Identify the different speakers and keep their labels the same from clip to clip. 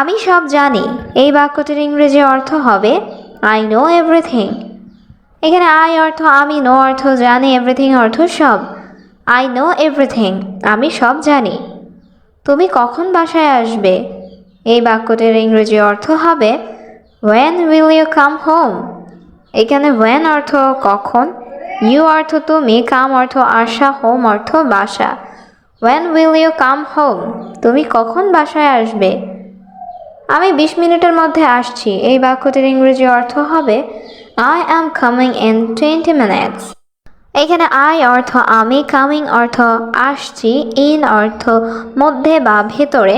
Speaker 1: আমি সব জানি এই বাক্যটির ইংরেজি অর্থ হবে আই নো এভরিথিং। এখানে আই অর্থ আমি, নো অর্থ জানি, এভরিথিং অর্থ সব। আই নো এভরিথিং, আমি সব জানি। তুমি কখন বাসায় আসবে? এই বাক্যটির ইংরেজি অর্থ হবে When will you come home? এখানে when অর্থ কখন, you অর্থ তুমি, come অর্থ আসা, home অর্থ বাসা। When will you come home? তুমি কখন বাসায় আসবে? আমি 20 মিনিটের মধ্যে আসছি। এই বাক্যটির ইংরেজি অর্থ হবে I am coming in 20 minutes. এখানে আই অর্থ আমি, কামিং অর্থ আসছি, ইন অর্থ মধ্যে বা ভেতরে,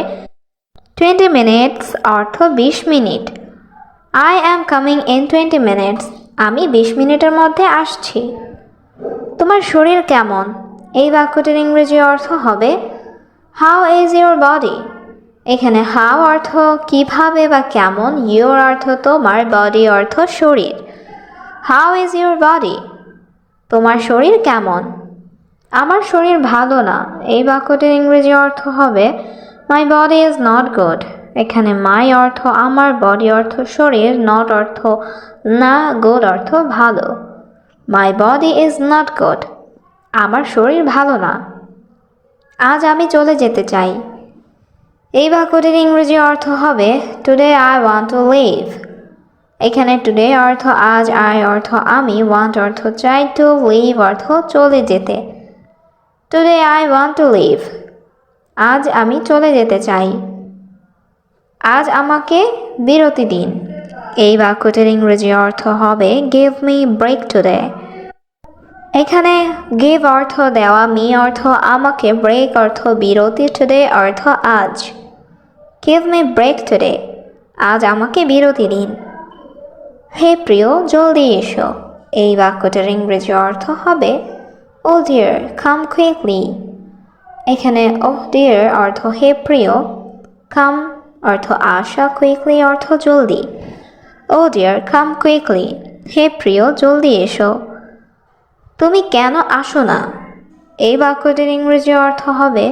Speaker 1: 20 মিনিটস অর্থ 20 minute. I am coming in 20 minutes, আমি 20 মিনিটের মধ্যে আসছি। তোমার শরীর কেমন? এই বাক্যটির ইংরেজি অর্থ হবে হাউ ইজ ইউর বডি। এখানে হাউ অর্থ কিভাবে বা কেমন, ইউর অর্থ তোমার, বডি অর্থ শরীর। How is your body? তোমার শরীর কেমন? আমার শরীর ভালো না। এই বাক্যটির ইংরেজি অর্থ হবে my body is not good. এখানে মাই অর্থ আমার, বডি অর্থ শরীর, নট অর্থ না, গুড অর্থ ভালো। My body is not good, আমার শরীর ভালো না। আজ আমি চলে যেতে চাই। এই বাক্যটির ইংরেজি অর্থ হবে today I want to leave. এখানে টুডে অর্থ আজ, আই অর্থ আমি, ওয়ান্ট অর্থ চাই, টু লিভ অর্থ চলে যেতে। Today I want to leave, আজ আমি চলে যেতে চাই। আজ আমাকে বিরতি দিন। এই বাক্যটির ইংরেজি অর্থ হবে গিভ মি ব্রেক টুডে। এখানে গিভ অর্থ দেওয়া, মি অর্থ আমাকে, ব্রেক অর্থ বিরতি, টুডে অর্থ আজ। গিভ মি ব্রেক টুডে, আজ আমাকে বিরতি দিন। হে প্রিয়, জলদি এসো। এই বাক্যটির ইংরেজি অর্থ হবে ও ডিয়ার কাম কুইকলি। এখানে ও ডিয়ার অর্থ হে প্রিয়, কাম অর্থ আসা, কুইকলি অর্থ জলদি। ও ডিয়ার কাম কুইকলি, হে প্রিয় জলদি এসো। তুমি কেন আসো না? এই বাক্যটির ইংরেজি অর্থ হবে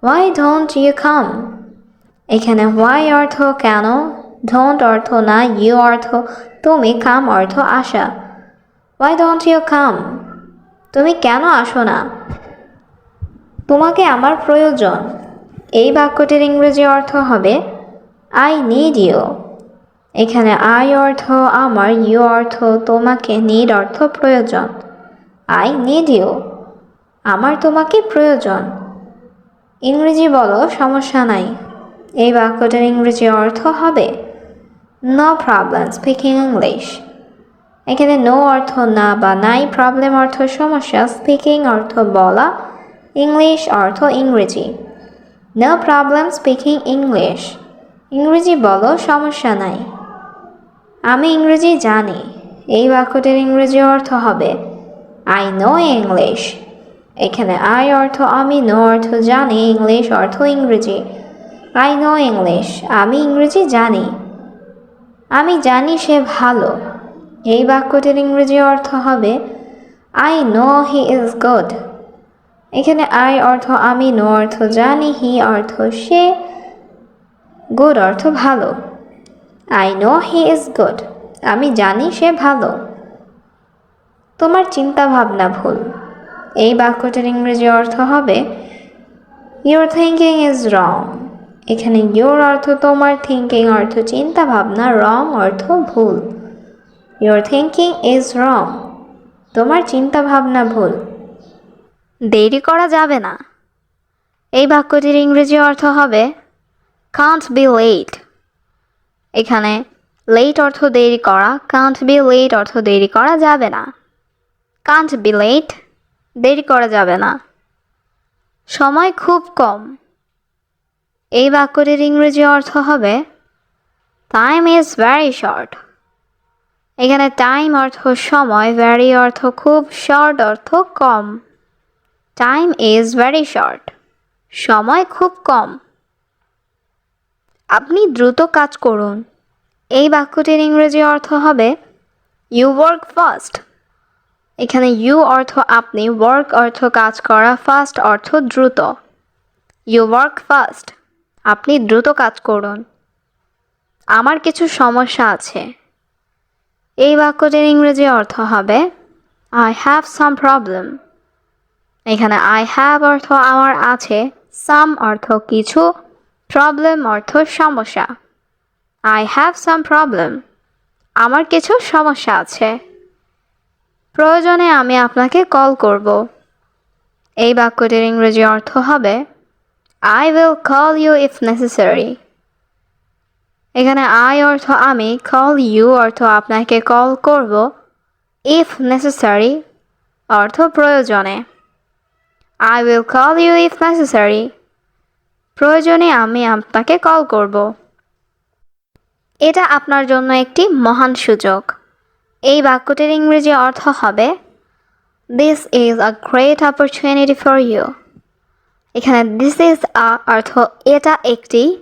Speaker 1: হোয়াই ডোন্ট ইউ কাম। এখানে হোয়াই অর্থ কেন, ডোন্ট অর্থ না, ইউ অর্থ তুমি, কাম অর্থ আসা। হোয়াই ডোন্ট ইউ কাম, তুমি কেন আসো না? তোমাকে আমার প্রয়োজন। এই বাক্যটির ইংরেজি অর্থ হবে আই নিড ইউ। এখানে আই অর্থ আমার, ইউ অর্থ তোমাকে, নিড অর্থ প্রয়োজন। আই নিড ইউ, আমার তোমাকে প্রয়োজন। ইংরেজি বলো, সমস্যা নাই। এই বাক্যটির ইংরেজি অর্থ হবে নো প্রবলেম স্পিকিং ইংলিশ। এখানে নো অর্থ না বা নাই, প্রবলেম অর্থ সমস্যা, স্পিকিং অর্থ বলা, ইংলিশ অর্থ ইংরেজি। নো প্রবলেম স্পিকিং ইংলিশ, ইংরেজি বলো, সমস্যা নাই। আমি ইংরেজি জানি। এই বাক্যটির ইংরেজি অর্থ হবে আই নো ইংলিশ। এখানে আই অর্থ আমি, নো অর্থ জানি, ইংলিশ অর্থ ইংরেজি। আই নো ইংলিশ, আমি ইংরেজি জানি। আমি জানি সে ভালো। এই বাক্যটির ইংরেজি অর্থ হবে I know he is good. এখানে আই অর্থ আমি, নো অর্থ জানি, হি অর্থ সে, গুড অর্থ ভালো। I know he is good, আমি জানি সে ভালো। তোমার চিন্তা ভাবনা ভুল। এই বাক্যটির ইংরেজি অর্থ হবে ইউর থিঙ্কিং ইজ রং। এখানে ইউর অর্থ তোমার, থিঙ্কিং অর্থ চিন্তা ভাবনা, রং অর্থ ভুল। ইউর থিঙ্কিং ইজ রং, তোমার চিন্তা ভাবনা ভুল। দেরি করা যাবে না। এই বাক্যটির ইংরেজি অর্থ হবে কান্ট বি লেট। এখানে লেট অর্থ দেরি করা, কান্ট বি লেট অর্থ দেরি করা যাবে না। কান্ট বি লেট, দেরি করা যাবে না। সময় খুব কম। এই বাক্যটির ইংরেজি অর্থ হবে টাইম ইজ ভেরি শর্ট। এখানে টাইম অর্থ সময়, ভেরি অর্থ খুব, শর্ট অর্থ কম। টাইম ইজ ভেরি শর্ট, সময় খুব কম। আপনি দ্রুত কাজ করুন। এই বাক্যটির ইংরেজি অর্থ হবে ইউ ওয়ার্ক ফাস্ট। এখানে ইউ অর্থ আপনি, ওয়ার্ক অর্থ কাজ করা, ফাস্ট অর্থ দ্রুত। ইউ ওয়ার্ক ফাস্ট, আপনি দ্রুত কাজ করুন। আমার কিছু সমস্যা আছে। এই বাক্যটির ইংরেজি অর্থ হবে I have some problem। এখানে I have অর্থ আমার আছে, some অর্থ কিছু, problem অর্থ সমস্যা। I have some problem। আমার কিছু সমস্যা আছে। প্রয়োজনে আমি আপনাকে কল করব। এই বাক্যটির ইংরেজি অর্থ হবে I will call you if necessary। এখানে I অর্থ আমি, call you অর্থ আপনাকে কল করব, if necessary অর্থ প্রয়োজনে। I will call you if necessary। প্রয়োজনে আমি আপনাকে কল করব। এটা আপনার জন্য একটি মহান সুযোগ। এই বাক্যটির ইংরেজি অর্থ হবে This is a great opportunity for you। এখানে this is a অর্থ এটা একটি,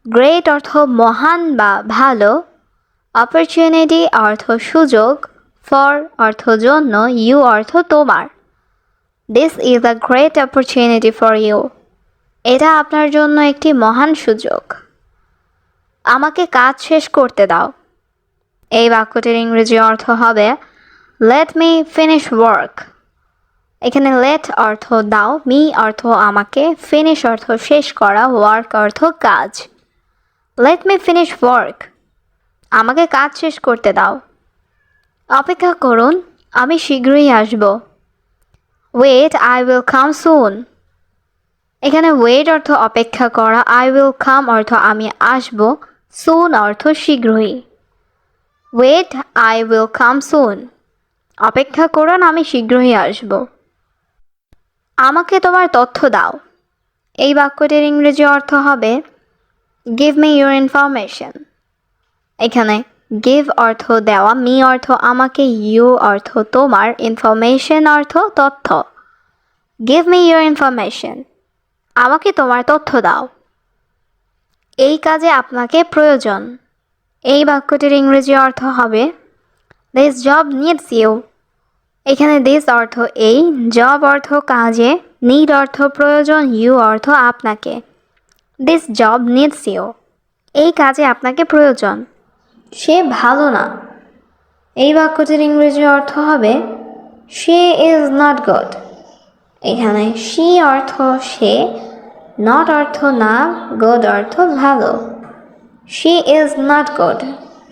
Speaker 1: great অর্থ মহান বা ভালো, opportunity অর্থ সুযোগ, for অর্থ জন্য, you অর্থ তোমার। This is a great opportunity for you। এটা আপনার জন্য একটি মহান সুযোগ। আমাকে কাজ শেষ করতে দাও। এই বাক্যটির ইংরেজি অর্থ হবে Let me finish work। এখানে let অর্থ দাও, me অর্থ আমাকে, finish অর্থ শেষ করা, work অর্থ কাজ। Let me finish work। আমাকে কাজ শেষ করতে দাও। অপেক্ষা করুন, আমি শীঘ্রই আসব। Wait, I will come soon। এখানে wait অর্থ অপেক্ষা করা, I will come অর্থ আমি আসব, soon অর্থ শীঘ্রই। Wait, I will come soon। অপেক্ষা করুন, আমি শীঘ্রই আসব। আমাকে তোমার তথ্য দাও। এই বাক্যটির ইংরেজি অর্থ হবে Give me your information। এখানে give অর্থ দেওয়া, me অর্থ আমাকে, you অর্থ তোমার, information অর্থ তথ্য। Give me your information। আমাকে তোমার তথ্য দাও। এই কাজে আপনাকে প্রয়োজন। এই বাক্যটির ইংরেজি অর্থ হবে This job needs you। এখানে this অর্থ এই, job অর্থ কাজে, need অর্থ প্রয়োজন, you অর্থ আপনাকে। This job needs you। এই কাজে আপনাকে প্রয়োজন। সে ভালো না। এই বাক্যটির ইংরেজি অর্থ হবে She is not good। এখানে she অর্থ সে, not অর্থ না, good অর্থ ভালো। She is not good।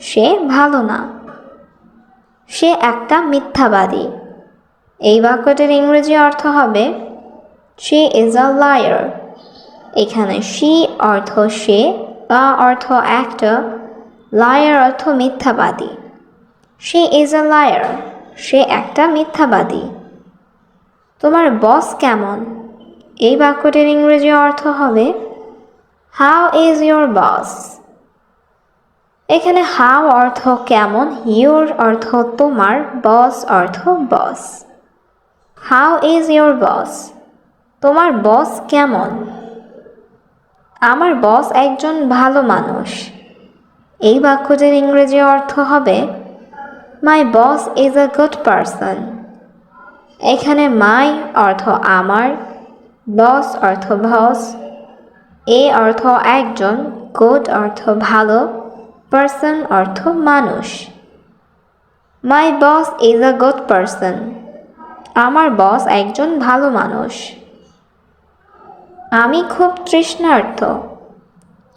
Speaker 1: সে ভালো না। সে একটা মিথ্যাবাদী। এই বাক্যটির ইংরেজি অর্থ হবে She is a liar। এখানে she অর্থ সে, a অর্থ একটা, liar অর্থ মিথ্যাবাদী। She is a liar। সে একটা মিথ্যাবাদী। তোমার বস কেমন? এই বাক্যটির ইংরেজি অর্থ হবে How is your boss? এখানে how অর্থ কেমন, your অর্থ তোমার, boss অর্থ বস। How is your boss? তোমার বস কেমন? আমার বস একজন ভালো মানুষ। এই বাক্যটির ইংরেজি অর্থ হবে My boss is a good person। এখানে my অর্থ আমার, boss অর্থ বস, a অর্থ একজন, good অর্থ ভালো, person অর্থ মানুষ। My boss is a good person। আমার বস একজন ভালো মানুষ। আমি খুব তৃষ্ণার্ত।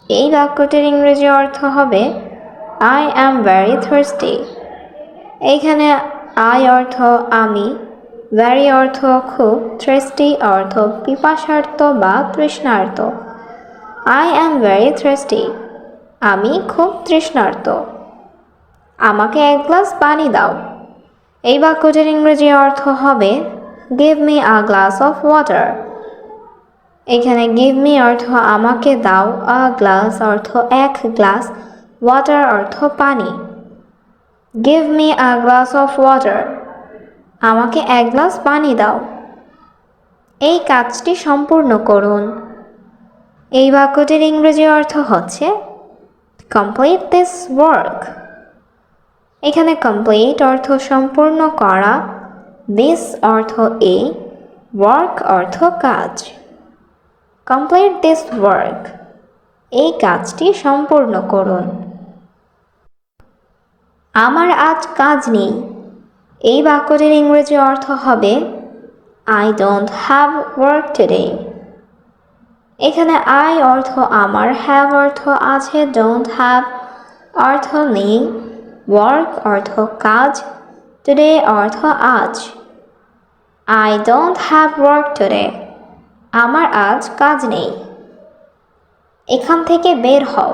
Speaker 1: এই বাক্যটির ইংরেজি অর্থ হবে I am very thirsty। এইখানে I অর্থ আমি, very অর্থ খুব, thirsty অর্থ পিপাসার্ত বা তৃষ্ণার্ত। I am very thirsty। আমি খুব তৃষ্ণার্ত। আমাকে এক গ্লাস পানি দাও। এই বাক্যটির ইংরেজি অর্থ হবে Give me a glass of water। এখানে give me অর্থ আমাকে দাও, a glass অর্থ এক গ্লাস, water অর্থ পানি। Give me a glass of water। আমাকে এক গ্লাস পানি দাও। এই কাজটি সম্পূর্ণ করুন। এই বাক্যটির ইংরেজি অর্থ হচ্ছে Complete this work। এখানে complete অর্থ সম্পূর্ণ করা, this অর্থ এই, work অর্থ কাজ। Complete this work। এই কাজটি সম্পূর্ণ করুন। আমার আজ কাজ নেই। এই বাক্যটির ইংরেজি অর্থ হবে I don't have work today. এখানে I অর্থ আমার, have অর্থ আছে, don't have অর্থ নেই, work অর্থ কাজ, today অর্থ আজ। I don't have work today. আমার আজ কাজ নেই। এখান থেকে বের হও।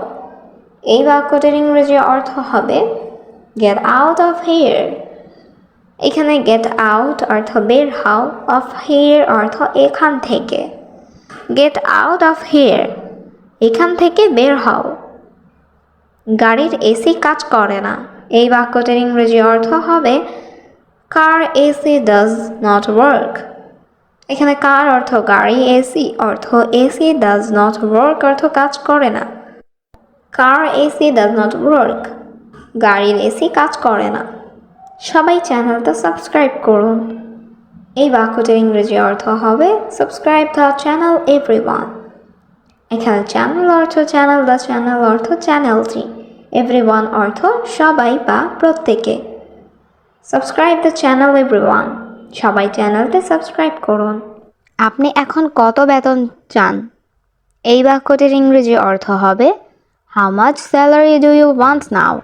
Speaker 1: এই বাক্যটির ইংরেজি অর্থ হবে get out of here. এখানে get out অর্থ বের হও, of here অর্থ এখান থেকে। get out of here, এখান থেকে বের হও। গাড়ির এসি কাজ করে না। এই বাক্যটির ইংরেজি অর্থ হবে car AC does not work. এখানে car অর্থ গাড়ি, এসি অর্থ এসি, does not work অর্থ কাজ করে না। car AC does not work, গাড়ির এসি কাজ করে না। সবাই চ্যানেলটা সাবস্ক্রাইব করুন। এই বাক্যটির ইংরেজি অর্থ হবে সাবস্ক্রাইব দ্য চ্যানেল এভরিওয়ান। এখানে চ্যানেল অর্থ চ্যানেল, দ্য চ্যানেল অর্থ চ্যানেলটি, এভরিওয়ান অর্থ সবাই বা প্রত্যেকে। সাবস্ক্রাইব দ্য চ্যানেল এভরিওয়ান, সবাই চ্যানেলটি সাবস্ক্রাইব করুন। আপনি এখন কত বেতন চান? এই বাক্যটির ইংরেজি অর্থ হবে how much salary do you want now.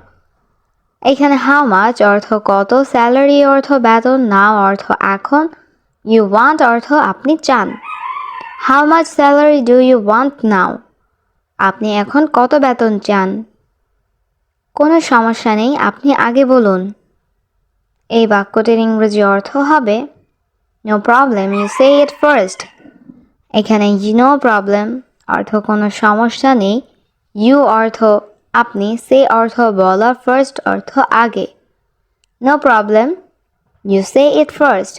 Speaker 1: এখানে হাউ মাচ অর্থ কত, স্যালারি অর্থ বেতন, নাও অর্থ এখন, ইউ ওয়ান্ট অর্থ আপনি চান। How much salary do you want now, আপনি এখন কত বেতন চান? কোনো সমস্যা নেই, আপনি আগে বলুন। এই বাক্যটির ইংরেজি অর্থ হবে no problem, you say it first. এখানে নো প্রবলেম অর্থ কোনো সমস্যা নেই, ইউ অর্থ আপনি, সে অর্থ বলা, ফার্স্ট অর্থ আগে। No problem, you say it first,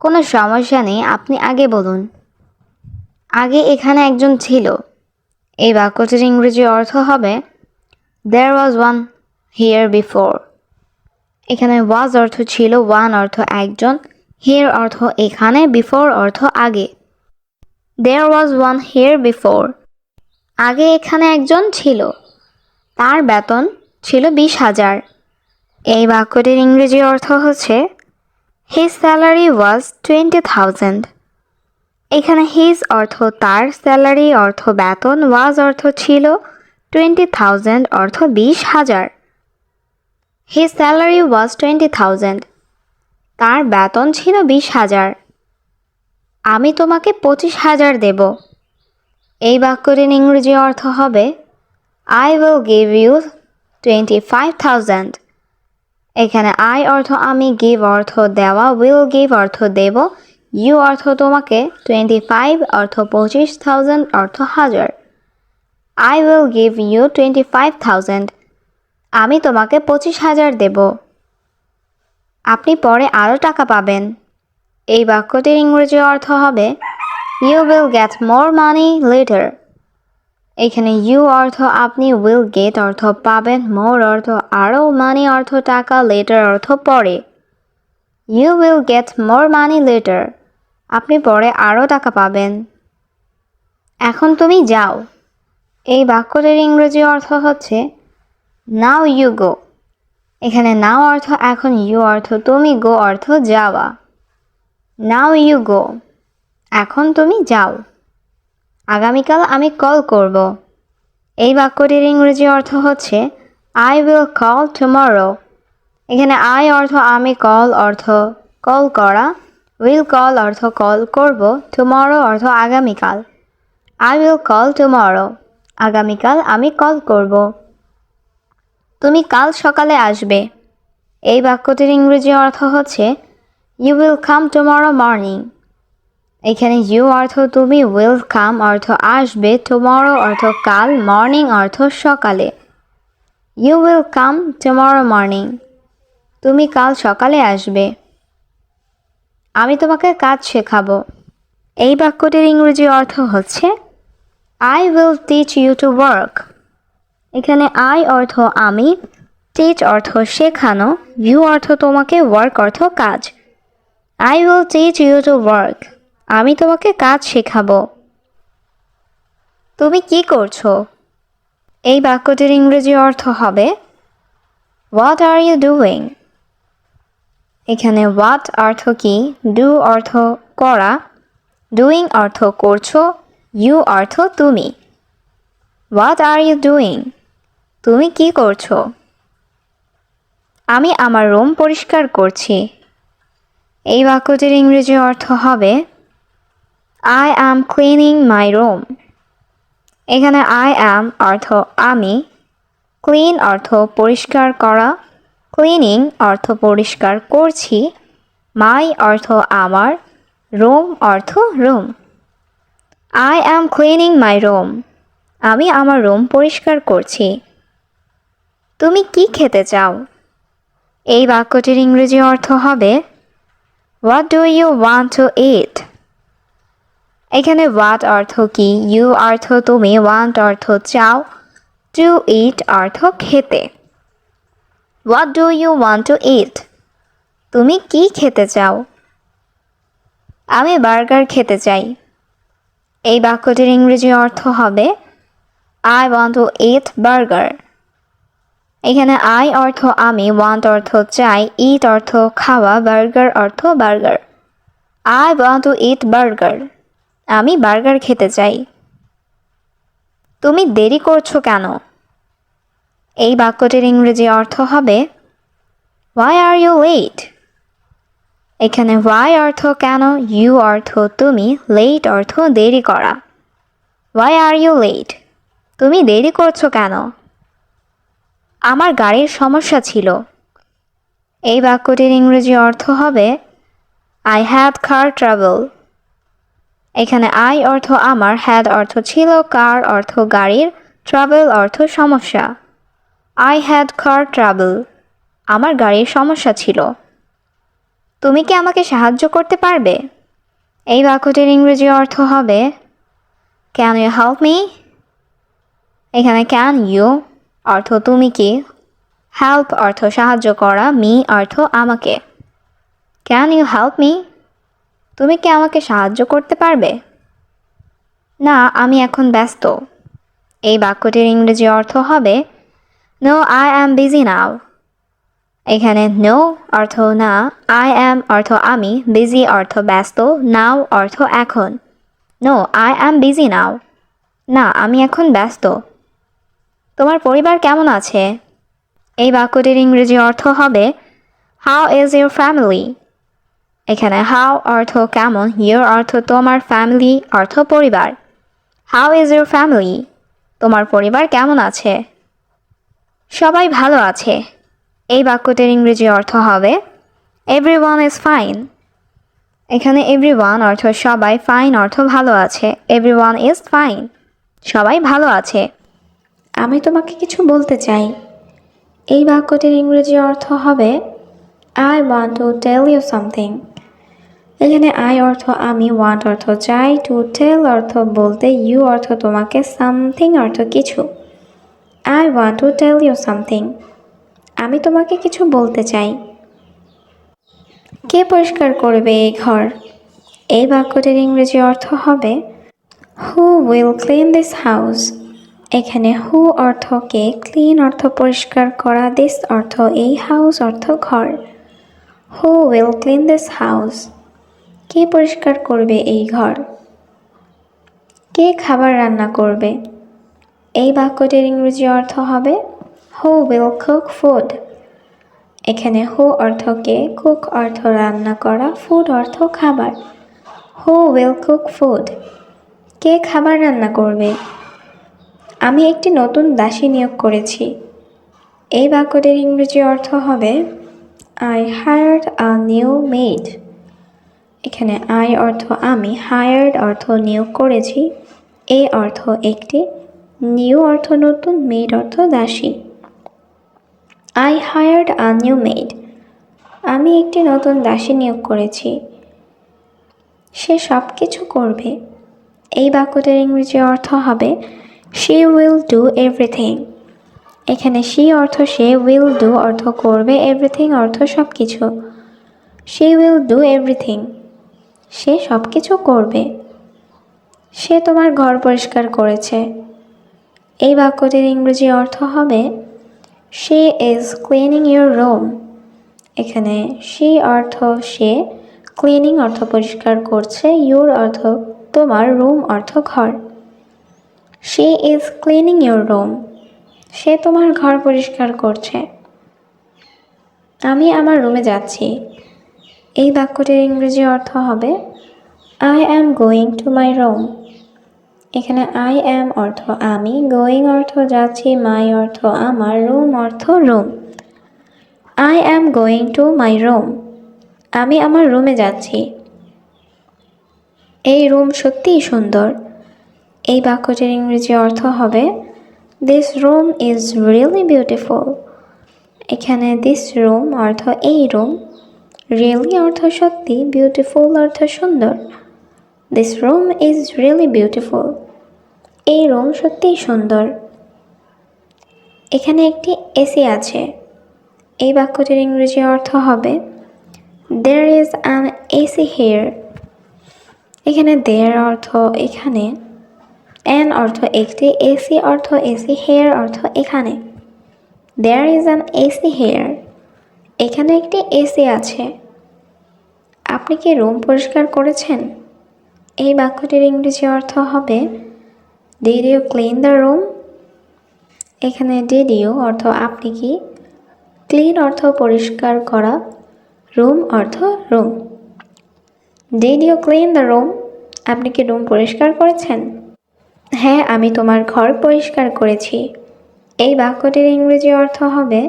Speaker 1: কোনো সমস্যা নেই, আপনি আগে বলুন। আগে এখানে একজন ছিল। এই বাক্যটির ইংরেজি অর্থ হবে there was one here before. এখানে was অর্থ ছিল, one অর্থ একজন, here অর্থ এখানে, before অর্থ আগে। there was one here before, আগে এখানে একজন ছিল, তার বেতন ছিল 20,000। এই বাক্যটির ইংরেজি অর্থ হচ্ছে his salary was 20,000। এখানে his অর্থ তার, স্যালারি অর্থ বেতন, was অর্থ ছিল, 20,000 অর্থ 20,000। his salary was 20,000, তার বেতন ছিল 20,000। আমি তোমাকে 25,000 দেব। এই বাক্যটির ইংরেজি অর্থ হবে I will give you 25,000। এখানে I অর্থ আমি, give অর্থ দেওয়া, will give অর্থ দেব, you অর্থ তোমাকে, 25 অর্থ 25,000 অর্থ হাজার। I will give you 25,000, আমি তোমাকে 25,000 দেব। আপনি পরে আরও টাকা পাবেন। এই বাক্যটির ইংরেজি অর্থ হবে you will get more money later। এখানে you অর্থ আপনি, will get অর্থ পাবেন, more অর্থ আরও, money অর্থ টাকা, later অর্থ পরে। you will get more money later, আপনি পরে আরও টাকা পাবেন। এখন তুমি যাও। এই বাক্যটির ইংরেজি অর্থ হচ্ছে now you go। এখানে now অর্থ এখন, you অর্থ তুমি, go অর্থ যাওয়া। now you go, এখন তুমি যাও। আগামীকাল আমি কল করব। এই বাক্যটির ইংরেজি অর্থ হচ্ছে I will call tomorrow। এখানে I অর্থ আমি, call অর্থ কল করা, will call অর্থ কল করব, tomorrow অর্থ আগামীকাল। I will call tomorrow, আগামীকাল আমি কল করব। তুমি কাল সকালে আসবে। এই বাক্যটির ইংরেজি অর্থ হচ্ছে you will come tomorrow morning। এখানে you অর্থ তুমি, will come অর্থ আসবে, tomorrow অর্থ কাল, morning অর্থ সকালে। you will come tomorrow morning, তুমি কাল সকালে আসবে। আমি তোমাকে কাজ শেখাবো। এই বাক্যটির ইংরেজি অর্থ হচ্ছে I will teach you to work। এখানে I অর্থ আমি, teach অর্থ শেখানো, you অর্থ তোমাকে, work অর্থ কাজ। I will teach you to work, আমি তোমাকে কাজ শেখাবো। তুমি কি করছো? এই বাক্যটির ইংরেজি অর্থ হবে হোয়াট আর ইউ ডুইং? এখানে হোয়াট অর্থ কি, ডু অর্থ করা, ডুইং অর্থ করছো, ইউ অর্থ তুমি। What are you doing? তুমি কি করছো? আমি আমার রুম পরিষ্কার করছি। এই বাক্যটির ইংরেজি অর্থ হবে I am cleaning my room. এখানে আই অ্যাম অর্থ আমি, ক্লিন অর্থ পরিষ্কার করা, ক্লিনিং অর্থ পরিষ্কার করছি, মাই অর্থ আমার, রুম অর্থ room. I am cleaning my room. আমি আমার রুম পরিষ্কার করছি। তুমি কি খেতে চাও? এই বাক্যটির ইংরেজি অর্থ হবে what do you want to eat? এখানে হোয়াট অর্থ কি, ইউ অর্থ তুমি, ওয়ান্ট অর্থ চাও, টু ইট অর্থ খেতে। What do you want to eat? তুমি কি খেতে চাও? আমি বার্গার খেতে চাই। এই বাক্যটির ইংরেজি অর্থ হবে I want to it burger. এখানে আই অর্থ আমি, ওয়ান্ট অর্থ চাই, ইট অর্থ খাওয়া, বার্গার অর্থ burger. I want to it burger. আমি বার্গার খেতে চাই। তুমি দেরি করছো কেন? এই বাক্যটির ইংরেজি অর্থ হবে হোয়াই আর ইউ লেট? এখানে হোয়াই অর্থ কেন, ইউ অর্থ তুমি, লেট অর্থ দেরি করা। Why are you late? তুমি দেরি করছো কেন? আমার গাড়ির সমস্যা ছিল। এই বাক্যটির ইংরেজি অর্থ হবে আই হ্যাড কার ট্রাভেল। এখানে আই অর্থ আমার, হ্যাড অর্থ ছিল, কার অর্থ গাড়ির, ট্রাভেল অর্থ সমস্যা। I had car travel. আমার গাড়ির সমস্যা ছিল। তুমি কি আমাকে সাহায্য করতে পারবে? এই বাক্যটির ইংরেজি অর্থ হবে ক্যান ইউ হেল্প মি? এখানে ক্যান ইউ অর্থ তুমি কি, হেল্প অর্থ সাহায্য করা, মি অর্থ আমাকে। Can you help me? তুমি কি আমাকে সাহায্য করতে পারবে? না, আমি এখন ব্যস্ত। এই বাক্যটির ইংরেজি অর্থ হবে no I am busy now. এখানে নো অর্থ না, আই অ্যাম অর্থ আমি, বিজি অর্থ ব্যস্ত, নাও অর্থ এখন। No I am busy now. না, আমি এখন ব্যস্ত। তোমার পরিবার কেমন আছে? এই বাক্যটির ইংরেজি অর্থ হবে হাউ ইজ ইউর ফ্যামিলি? এখানে হাউ অর্থ কেমন, ইউর অর্থ তোমার, ফ্যামিলি অর্থ পরিবার। How is your family? তোমার পরিবার কেমন আছে? সবাই ভালো আছে। এই বাক্যটির ইংরেজি অর্থ হবে এভরিওয়ান ইজ ফাইন। এখানে এভরিওয়ান অর্থ সবাই, ফাইন অর্থ ভালো আছে, এভরিওয়ান ইজ ফাইন। সবাই ভালো আছে। আমি তোমাকে কিছু বলতে চাই। এই বাক্যটির ইংরেজি অর্থ হবে I want to tell you something. এখানে আই অর্থ আমি, ওয়ান্ট অর্থ চাই, টু টেল অর্থ বলতে, ইউ অর্থ তোমাকে, সামথিং অর্থ কিছু। I want to tell you something. আমি তোমাকে কিছু বলতে চাই। কে পরিষ্কার করবে এই ঘর? এই বাক্যটির ইংরেজি অর্থ হবে হু উইল ক্লিন দিস হাউস। এখানে হু অর্থ কে, ক্লিন অর্থ পরিষ্কার করা, দিস অর্থ এই, হাউস অর্থ ঘর। Who will clean this house? কে পরিষ্কার করবে এই ঘর? কে খাবার রান্না করবে? এই বাক্যটির ইংরেজি অর্থ হবে হু উইল কুক ফুড। এখানে হু অর্থ কে, কুক অর্থ রান্না করা, ফুড অর্থ খাবার। Who will cook food? কে খাবার রান্না করবে? আমি একটি নতুন দাসী নিয়োগ করেছি। এই বাক্যটির ইংরেজি অর্থ হবে I hired a new made. এখানে আই অর্থ আমি, হায়ার্ড অর্থ নিয়োগ করেছি, এ অর্থ একটি, নিউ অর্থ নতুন, মেড অর্থ দাসী। I hired a new made. আমি একটি নতুন দাসী নিয়োগ করেছি। সে সব কিছু করবে। এই বাক্যটির ইংরেজি অর্থ হবে শি উইল ডু এভরিথিং। এখানে শি অর্থ সে, উইল ডু অর্থ করবে, এভরিথিং অর্থ সব কিছু। She will do everything. সে সব কিছু করবে। সে তোমার ঘর পরিষ্কার করেছে। এই বাক্যটির ইংরেজি অর্থ হবে she is cleaning your room. এখানে শি অর্থ সে, ক্লিনিং অর্থ পরিষ্কার করছে, ইউর অর্থ তোমার, রুম অর্থ ঘর। She is cleaning your room. সে তোমার ঘর পরিষ্কার করছে। আমি আমার রুমে যাচ্ছি। এই বাক্যটির ইংরেজি অর্থ হবে I am going to my room. এখানে আই অ্যাম অর্থ আমি, গোয়িং অর্থ যাচ্ছি, মাই অর্থ আমার, রুম অর্থ room. I am going to my room. আমি আমার রুমে যাচ্ছি। এই রুম সত্যিই সুন্দর। এই বাক্যটির ইংরেজি অর্থ হবে this room is really beautiful. এখানে দিস রুম অর্থ এই রুম, রিয়েলি অর্থ সত্যি, বিউটিফুল অর্থ সুন্দর। This room is really beautiful. এই রুম সত্যিই সুন্দর। এখানে একটি এসি আছে। এই বাক্যটির ইংরেজি অর্থ হবে there is an AC here. এখানে দেয়ার অর্থ এখানে, অ্যান অর্থ একটি, এসি অর্থ এসি, হেয়ার অর্থ এখানে। There is an AC here. এখানে একটি এসি আছে। আপনি কি রুম পরিষ্কার করেছেন? এই বাক্যটির ইংরেজি অর্থ হবে did you clean the room. এখানে ডিড ইউ অর্থ আপনি কি, ক্লিন অর্থ পরিষ্কার করা, রুম অর্থ room. Did you clean the room. আপনি কি রুম পরিষ্কার করেছেন? হ্যাঁ, আমি তোমার ঘর পরিষ্কার করেছি। এই বাক্যটির ইংরেজি অর্থ হবে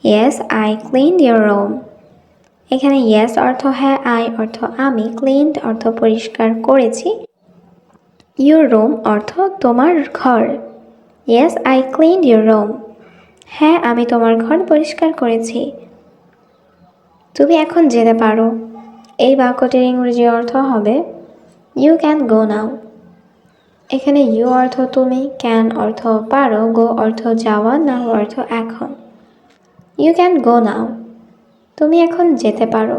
Speaker 1: yes I cleaned your room. এখানে ইয়েস অর্থ হ্যাঁ, আই অর্থ আমি, ক্লিনড অর্থ পরিষ্কার করেছি, ইউর রুম অর্থ তোমার ঘর। Yes I cleaned your room. হ্যাঁ, আমি তোমার ঘর পরিষ্কার করেছি। তুমি এখন যেতে পারো। এই বাক্যটির ইংরেজি অর্থ হবে ইউ ক্যান গো নাও। এখানে ইউ অর্থ তুমি, ক্যান অর্থ পারো, গো অর্থ যাওয়া, নাও অর্থ এখন। ইউ ক্যান গো নাও। তুমি এখন যেতে পারো।